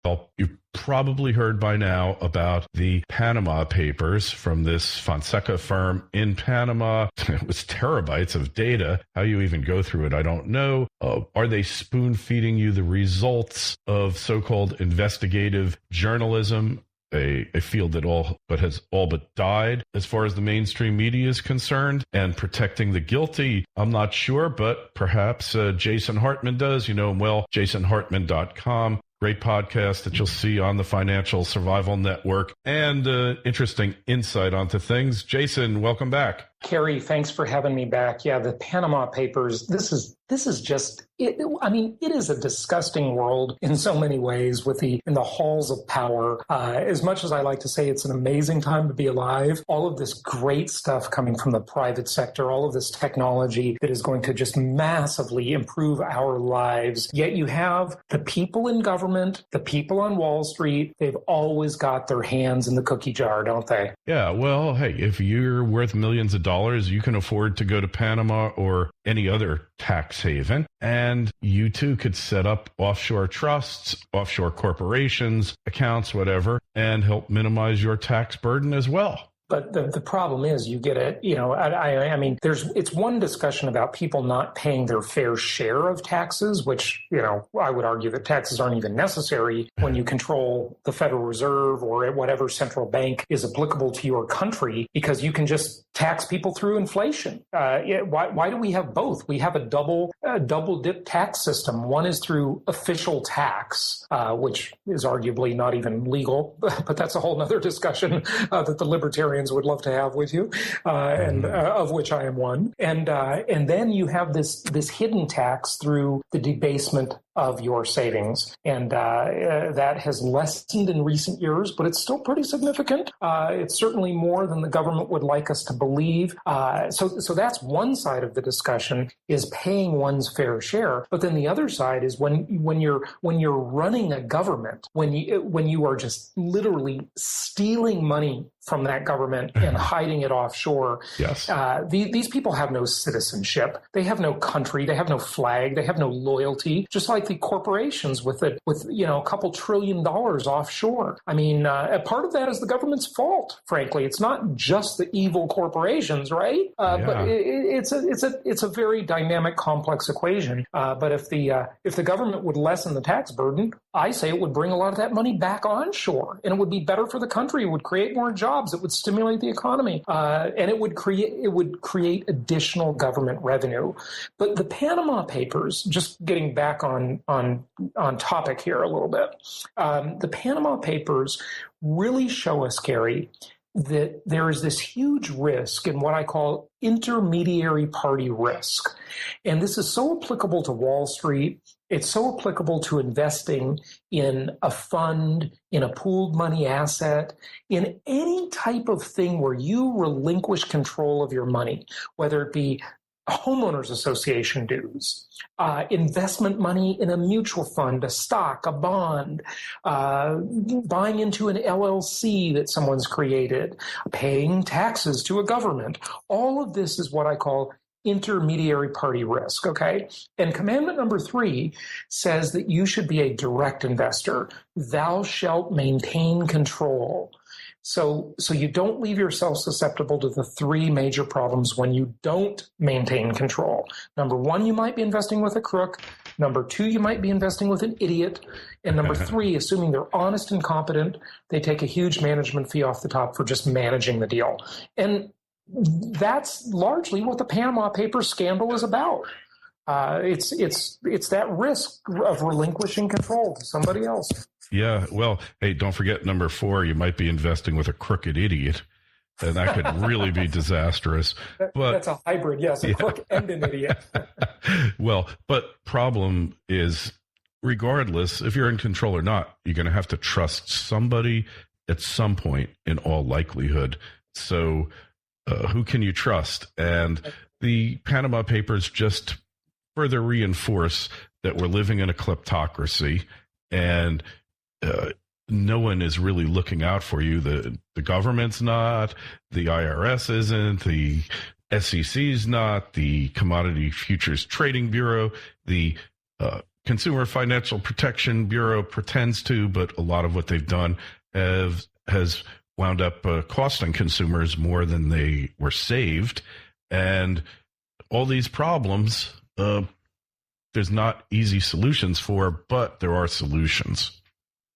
Well, you've probably heard by now about the Panama Papers from this Fonseca firm in Panama. It was terabytes of data. How you even go through it, I don't know. Are they spoon feeding you the results of so-called investigative journalism? A field that has all but died as far as the mainstream media is concerned, and protecting the guilty. I'm not sure, but perhaps Jason Hartman does. You know him well, jasonhartman.com. Great podcast that you'll see on the Financial Survival Network, and interesting insight onto things. Jason, welcome back. Kerry, thanks for having me back. Yeah, the Panama Papers, this is just, it is a disgusting world in so many ways in the halls of power. As much as I like to say it's an amazing time to be alive, all of this great stuff coming from the private sector, all of this technology that is going to just massively improve our lives. Yet you have the people in government, the people on Wall Street, they've always got their hands in the cookie jar, don't they? Yeah, well, hey, if you're worth millions of dollars, you can afford to go to Panama or any other tax haven, and you too could set up offshore trusts, offshore corporations, accounts, whatever, and help minimize your tax burden as well. But the problem is you get it, it's one discussion about people not paying their fair share of taxes, which, I would argue that taxes aren't even necessary when you control the Federal Reserve or whatever central bank is applicable to your country, because you can just tax people through inflation. Why do we have both? We have a double dip tax system. One is through official tax, which is arguably not even legal, but that's a whole nother discussion that the libertarians would love to have with you, and of which I am one. And then you have this hidden tax through the debasement of your savings. And that has lessened in recent years, but it's still pretty significant. It's certainly more than the government would like us to believe. So that's one side of the discussion, is paying one's fair share. But then the other side is when you're running a government, when you are just literally stealing money from that government and hiding it offshore. Yes. These people have no citizenship. They have no country. They have no flag. They have no loyalty. Just like the corporations with a couple $1 trillion offshore. I mean, a part of that is the government's fault. Frankly, it's not just the evil corporations, right? But it's a very dynamic, complex equation. But if the government would lessen the tax burden, I say it would bring a lot of that money back onshore, and it would be better for the country. It would create more jobs. It would stimulate the economy, and it would create additional government revenue. But the Panama Papers, just getting back on topic here a little bit, the Panama Papers really show us, Kerry, that there is this huge risk in what I call intermediary party risk. And this is so applicable to Wall Street. It's so applicable to investing in a fund, in a pooled money asset, in any type of thing where you relinquish control of your money, whether it be homeowners association dues, investment money in a mutual fund, a stock, a bond, buying into an LLC that someone's created, paying taxes to a government. All of this is what I call intermediary party risk, okay? And commandment number 3 says that you should be a direct investor. Thou shalt maintain control. So you don't leave yourself susceptible to the 3 major problems when you don't maintain control. Number 1, you might be investing with a crook. Number 2, you might be investing with an idiot. And number 3, assuming they're honest and competent, they take a huge management fee off the top for just managing the deal. And that's largely what the Panama Papers scandal is about. It's that risk of relinquishing control to somebody else. Yeah, well, hey, don't forget number 4, you might be investing with a crooked idiot, and that could really be disastrous. That's a hybrid, yes, a crook and an idiot. Well, but problem is, regardless, if you're in control or not, you're going to have to trust somebody at some point in all likelihood. So who can you trust? And the Panama Papers just further reinforce that we're living in a kleptocracy, and no one is really looking out for you. The government's not, the IRS isn't, the SEC's not, the Commodity Futures Trading Bureau, the Consumer Financial Protection Bureau pretends to, but a lot of what they've done has wound up costing consumers more than they were saved. And all these problems, there's not easy solutions for, but there are solutions.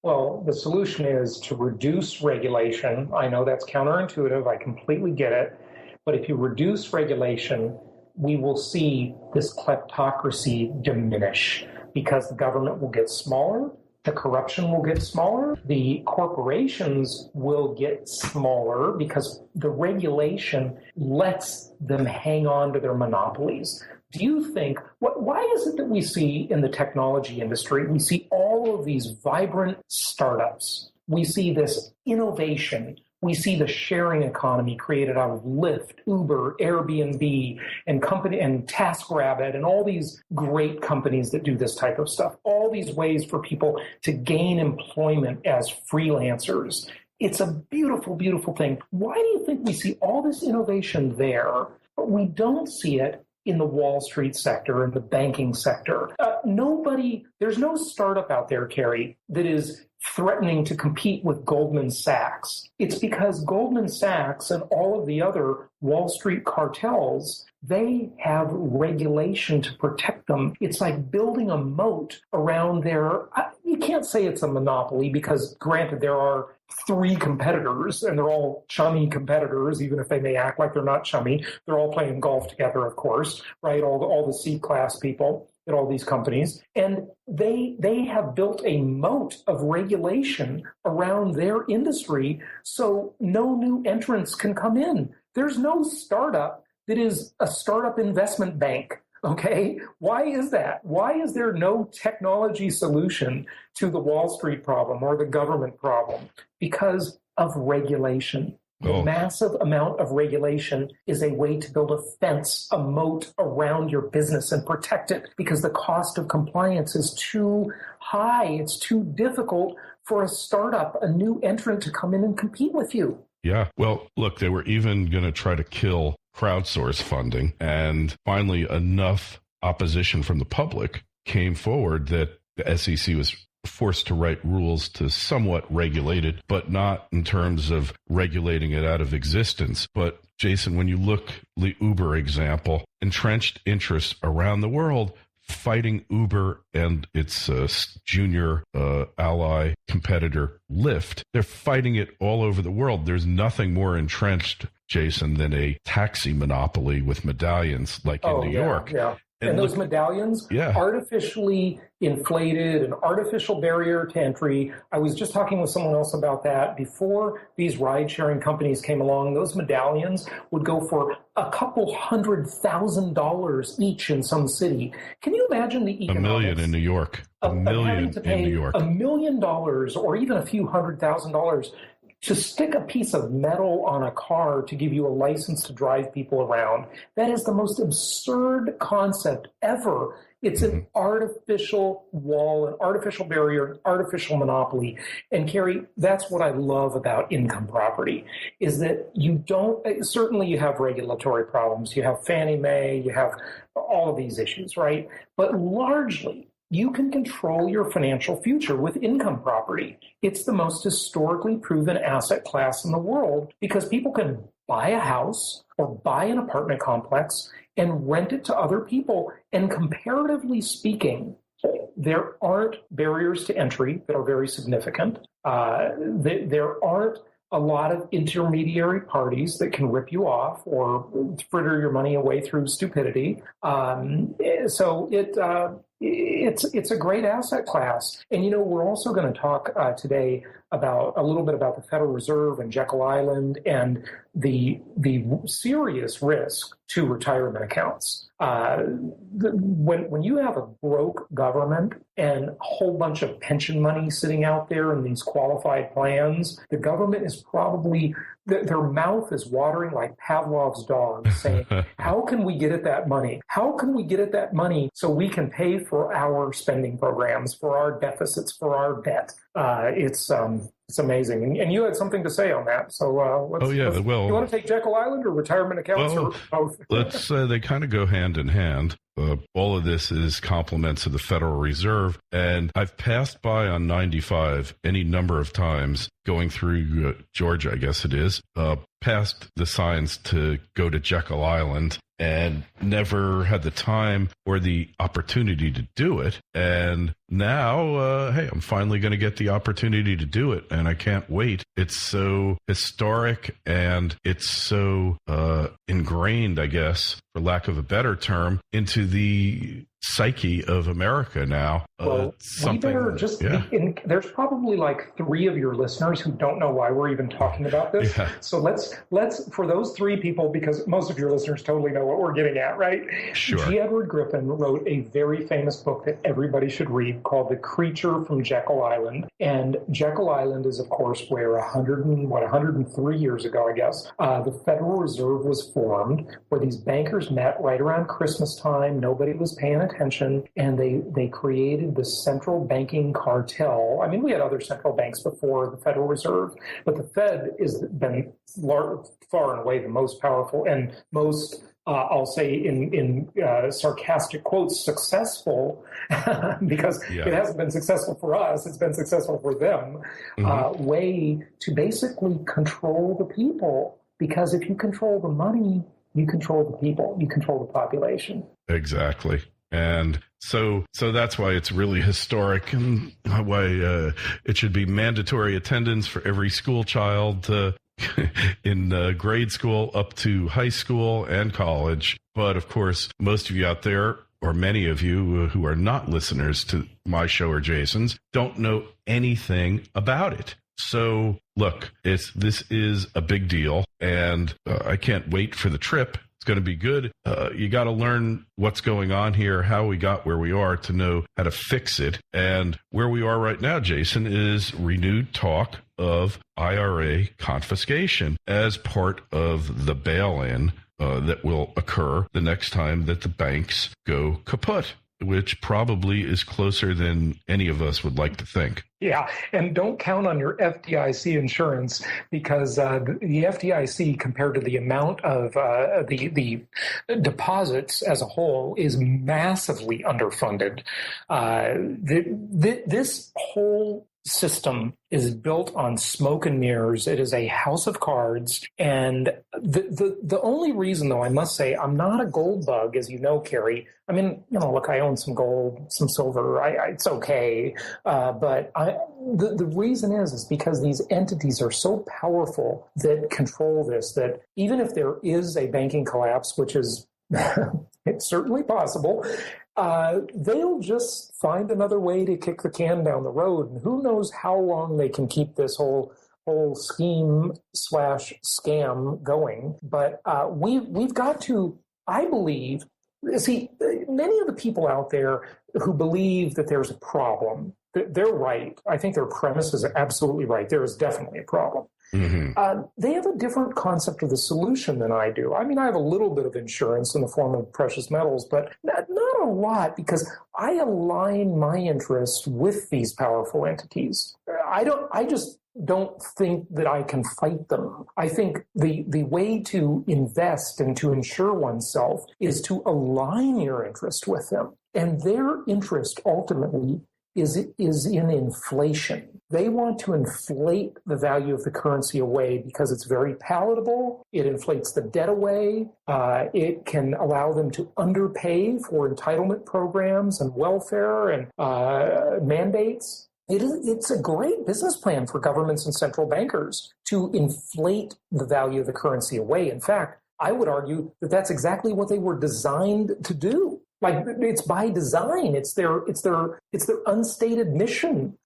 Well, the solution is to reduce regulation. I know that's counterintuitive. I completely get it. But if you reduce regulation, we will see this kleptocracy diminish because the government will get smaller, the corruption will get smaller, the corporations will get smaller because the regulation lets them hang on to their monopolies. Do you think, why is it that we see in the technology industry, we see all of these vibrant startups, we see this innovation, we see the sharing economy created out of Lyft, Uber, Airbnb, and TaskRabbit, and all these great companies that do this type of stuff, all these ways for people to gain employment as freelancers. It's a beautiful, beautiful thing. Why do you think we see all this innovation there, but we don't see it in the Wall Street sector and the banking sector? There's no startup out there, Carrie, that is threatening to compete with Goldman Sachs. It's because Goldman Sachs and all of the other Wall Street cartels, they have regulation to protect them. It's like building a moat around you can't say it's a monopoly because, granted, there are 3 competitors and they're all chummy competitors, even if they may act like they're not chummy. They're all playing golf together, of course, right? All the C-class people at all these companies. And they have built a moat of regulation around their industry so no new entrants can come in. There's no startup that is a startup investment bank. Okay, why is that? Why is there no technology solution to the Wall Street problem or the government problem? Because of regulation. The massive amount of regulation is a way to build a fence, a moat around your business and protect it because the cost of compliance is too high. It's too difficult for a startup, a new entrant to come in and compete with you. Yeah. Well, look, they were even going to try to kill crowdsource funding. And finally, enough opposition from the public came forward that the SEC was forced to write rules to somewhat regulate it, but not in terms of regulating it out of existence. But Jason, when you look the Uber example, entrenched interests around the world fighting Uber and its junior ally competitor Lyft, they're fighting it all over the world. There's nothing more entrenched, Jason, than a taxi monopoly with medallions like in New York. Yeah. And those medallions, artificially inflated, an artificial barrier to entry. I was just talking with someone else about that. Before these ride-sharing companies came along, those medallions would go for a couple $100,000 each in some city. Can you imagine the economics? $1 million in New York. $1 million in New York. $1 million or even a few $100,000 to stick a piece of metal on a car to give you a license to drive people around. That is the most absurd concept ever. It's an artificial wall, an artificial barrier, an artificial monopoly. And Carrie, that's what I love about income property, is that certainly you have regulatory problems. You have Fannie Mae, you have all of these issues, right? But largely, you can control your financial future with income property. It's the most historically proven asset class in the world because people can buy a house or buy an apartment complex and rent it to other people. And comparatively speaking, there aren't barriers to entry that are very significant. There aren't a lot of intermediary parties that can rip you off or fritter your money away through stupidity. So it's a great asset class. And, we're also going to talk today about a little bit about the Federal Reserve and Jekyll Island and the serious risk to retirement accounts. When you have a broke government and a whole bunch of pension money sitting out there in these qualified plans, the government is probably, their mouth is watering like Pavlov's dog, saying, how can we get at that money? How can we get at that money so we can pay for our spending programs, for our deficits, for our debt? It's amazing. And you had something to say on that. So you want to take Jekyll Island or retirement accounts or both? They kind of go hand in hand. all of this is compliments of the Federal Reserve. And I've passed by on 95 any number of times going through Georgia, I guess it is, past the signs to go to Jekyll Island, and never had the time or the opportunity to do it. And now, hey, I'm finally going to get the opportunity to do it, and I can't wait. It's so historic, and it's so ingrained, I guess, for lack of a better term, into the psyche of America now. Well, we better just there's probably like 3 of your listeners who don't know why we're even talking about this. Yeah. So let's for those 3 people, because most of your listeners totally know what we're getting at, right? Sure. G. Edward Griffin wrote a very famous book that everybody should read called The Creature from Jekyll Island. And Jekyll Island is, of course, where 103 years ago, I guess, the Federal Reserve was formed, where these bankers met right around Christmas time. Nobody was paying attention, and they created the central banking cartel. I mean, we had other central banks before the Federal Reserve, but the Fed has been far and away the most powerful and most, I'll say in sarcastic quotes, successful, because it hasn't been successful for us, it's been successful for them, way to basically control the people. Because if you control the money, you control the people, you control the population. Exactly. And so that's why it's really historic, and why it should be mandatory attendance for every school child in grade school up to high school and college. But of course, most of you out there, or many of you who are not listeners to my show or Jason's, don't know anything about it. So look, this is a big deal, and I can't wait for the trip. It's going to be good. You got to learn what's going on here, how we got where we are, to know how to fix it. And where we are right now, Jason, is renewed talk of IRA confiscation as part of the bail-in that will occur the next time that the banks go kaput, which probably is closer than any of us would like to think. Yeah, and don't count on your FDIC insurance, because the FDIC, compared to the amount of the deposits as a whole, is massively underfunded. This whole system is built on smoke and mirrors. It is a house of cards. And the only reason, though, I must say, I'm not a gold bug, as you know, Carrie. I mean, look, I own some gold, some silver. It's okay. But the reason is because these entities are so powerful that control this, that even if there is a banking collapse, which is it's certainly possible, they'll just find another way to kick the can down the road. And who knows how long they can keep this whole scheme/scam going. But we've got to, I believe, see, many of the people out there who believe that there's a problem, they're right. I think their premise is absolutely right. There is definitely a problem. Mm-hmm. They have a different concept of the solution than I do. I mean, I have a little bit of insurance in the form of precious metals, but not a lot, because I align my interests with these powerful entities. I just don't think that I can fight them. I think the way to invest and to insure oneself is to align your interest with them. And their interest ultimately is in inflation. They want to inflate the value of the currency away because it's very palatable. It inflates the debt away. It can allow them to underpay for entitlement programs and welfare and mandates. It's a great business plan for governments and central bankers to inflate the value of the currency away. In fact, I would argue that that's exactly what they were designed to do. Like, it's by design. It's their unstated mission.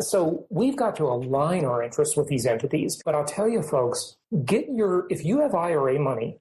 So we've got to align our interests with these entities. But I'll tell you, folks, if you have IRA money,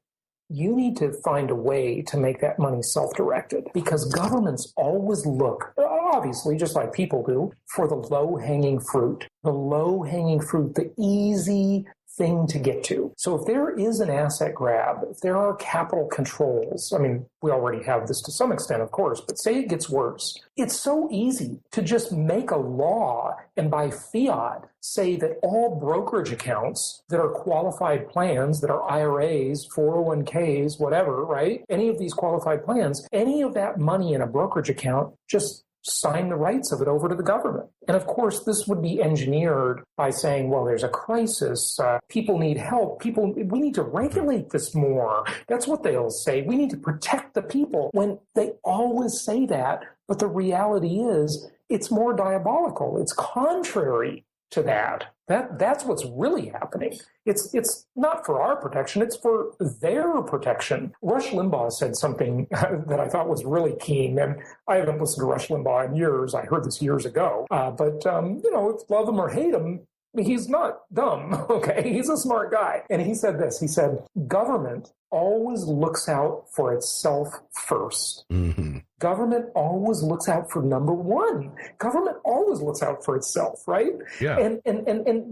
you need to find a way to make that money self-directed, because governments always look, obviously, just like people do, for the low-hanging fruit. The low-hanging fruit, the easy thing to get to. So if there is an asset grab, if there are capital controls, I mean, we already have this to some extent, of course, but say it gets worse. It's so easy to just make a law and by fiat say that all brokerage accounts that are qualified plans, that are IRAs, 401ks, whatever, right? Any of these qualified plans, any of that money in a brokerage account, just sign the rights of it over to the government. And of course, this would be engineered by saying, well, there's a crisis. People need help. We need to regulate this more. That's what they'll say. We need to protect the people, when they always say that. But the reality is it's more diabolical. It's contrary to that. That's what's really happening. It's not for our protection, it's for their protection. Rush Limbaugh said something that I thought was really keen, and I haven't listened to Rush Limbaugh in years. I heard this years ago. But love him or hate him, he's not dumb, okay? He's a smart guy. And he said this, he said, government always looks out for itself first. Mm-hmm. Government always looks out for number one. Government always looks out for itself, right? Yeah. And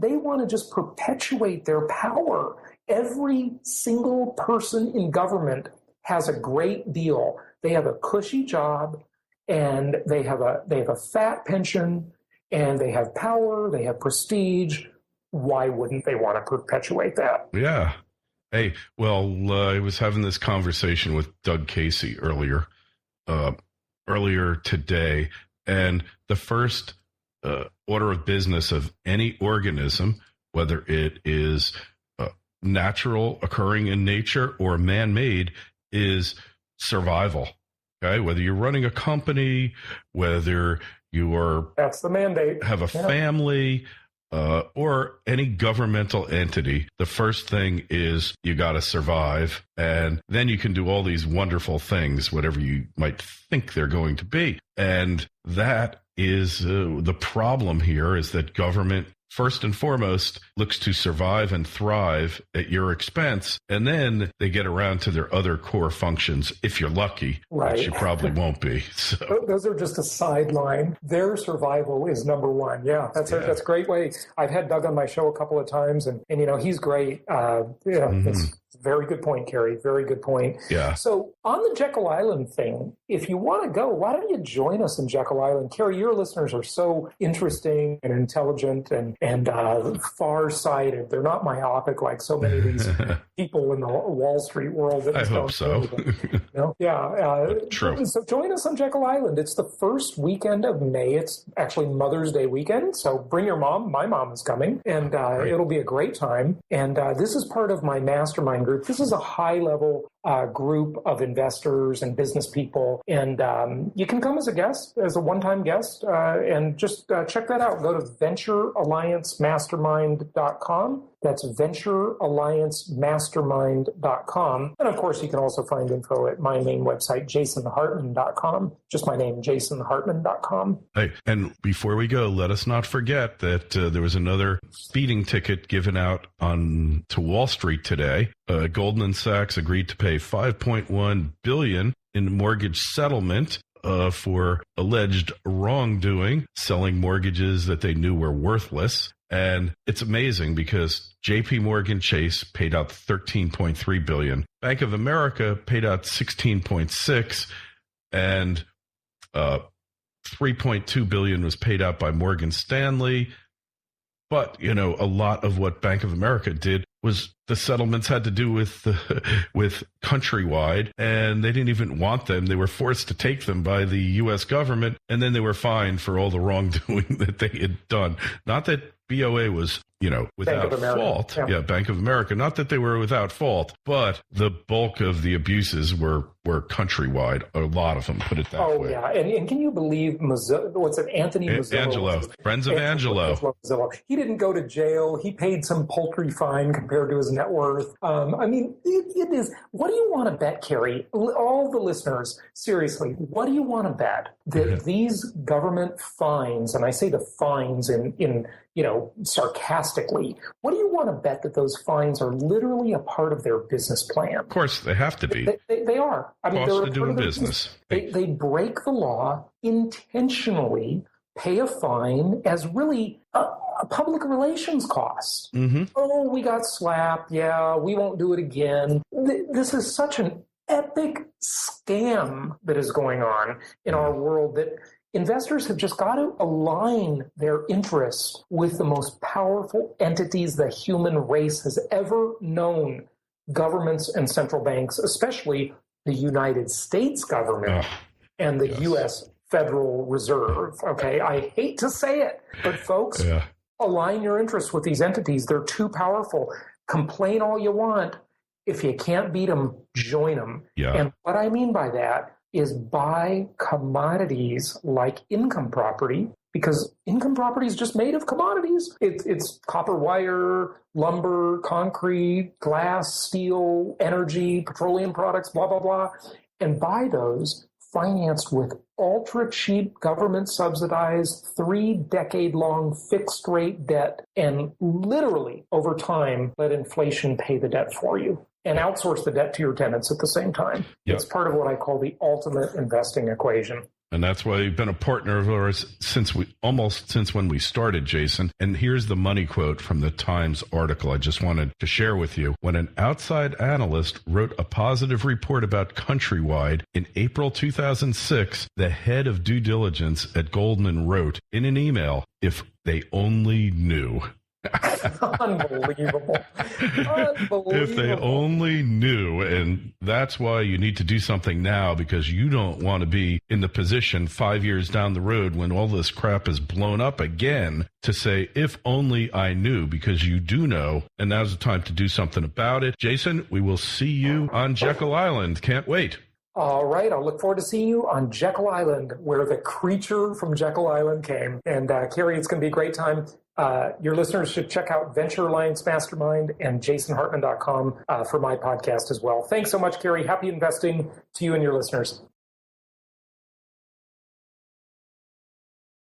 they want to just perpetuate their power. Every single person in government has a great deal. They have a cushy job, and they have a fat pension, and they have power, they have prestige. Why wouldn't they want to perpetuate that? Yeah. Hey, well, I was having this conversation with Doug Casey earlier today, and the first order of business of any organism, whether it is natural, occurring in nature, or man-made, is survival. Okay, whether you're running a company, whether you are that's the mandate, have a family, or any governmental entity, the first thing is you got to survive, and then you can do all these wonderful things, whatever you might think they're going to be. And that is the problem here, is that government, first and foremost, looks to survive and thrive at your expense, and then they get around to their other core functions, if you're lucky, right. Which you probably won't be. So. Those are just a sideline. Their survival is number one. Yeah, that's a great way. I've had Doug on my show a couple of times, and he's great. It's a very good point, Kerry. Very good point. Yeah. So on the Jekyll Island thing, if you want to go, why don't you join us in Jekyll Island? Kerry, your listeners are so interesting and intelligent and far-sighted. They're not myopic like so many of these people in the Wall Street world. I hope so. Yeah. True. So join us on Jekyll Island. It's the first weekend of May. It's actually Mother's Day weekend. So bring your mom. My mom is coming, and it'll be a great time. And this is part of my mastermind group. This is a high-level group of investors and business people. And you can come as a guest, as a one-time guest, and just check that out. Go to venturealliancemastermind.com. That's venturealliancemastermind.com. And of course, you can also find info at my main website, jasonhartman.com. Just my name, jasonhartman.com. Hey, and before we go, let us not forget that there was another speeding ticket given out to Wall Street today. Goldman Sachs agreed to pay $5.1 billion in mortgage settlement for alleged wrongdoing, selling mortgages that they knew were worthless. And it's amazing because JP Morgan Chase paid out $13.3 billion. Bank of America paid out $16.6, and $3.2 billion was paid out by Morgan Stanley. But, a lot of what Bank of America did was the settlements had to do with Countrywide, and they didn't even want them. They were forced to take them by the U.S. government, and then they were fined for all the wrongdoing that they had done. Not that BOA was, without fault. Yeah, Bank of America. Not that they were without fault, but the bulk of the abuses were Countrywide. A lot of them, put it that way. Oh, yeah. And can you believe Anthony Mazzillo? Angelo. Friends of Angelo. He didn't go to jail. He paid some paltry fine compared to his net worth. It is. What do you want to bet, Kerry? All the listeners, seriously, what do you want to bet that these government fines, and I say the fines in sarcastically, what do you want to bet that those fines are literally a part of their business plan? Of course, they have to be. They are. Cost of doing business. They break the law intentionally, pay a fine as really a public relations costs. Mm-hmm. Oh, we got slapped. Yeah, we won't do it again. This is such an epic scam that is going on in our world that investors have just got to align their interests with the most powerful entities the human race has ever known, governments and central banks, especially the United States government and the U.S. Federal Reserve. Okay, I hate to say it, but folks, align your interests with these entities. They're too powerful. Complain all you want. If you can't beat them, join them. Yeah. And what I mean by that is buy commodities like income property, because income property is just made of commodities. It's copper wire, lumber, concrete, glass, steel, energy, petroleum products, blah, blah, blah. And buy those financed with ultra-cheap government-subsidized 3-decade-long fixed-rate debt, and literally, over time, let inflation pay the debt for you and outsource the debt to your tenants at the same time. Yep. It's part of what I call the ultimate investing equation. And that's why you've been a partner of ours since when we started, Jason. And here's the money quote from the Times article I just wanted to share with you. When an outside analyst wrote a positive report about Countrywide in April 2006, the head of due diligence at Goldman wrote in an email, "If they only knew." Unbelievable. If they only knew. And that's why you need to do something now, because you don't want to be in the position 5 years down the road when all this crap is blown up again to say, if only I knew, because you do know. And now's the time to do something about it. Jason, we will see you on Jekyll Island. Can't wait. All right. I'll look forward to seeing you on Jekyll Island, where the creature from Jekyll Island came. And Carrie, it's going to be a great time. Your listeners should check out Venture Alliance Mastermind and jasonhartman.com for my podcast as well. Thanks so much, Carrie. Happy investing to you and your listeners.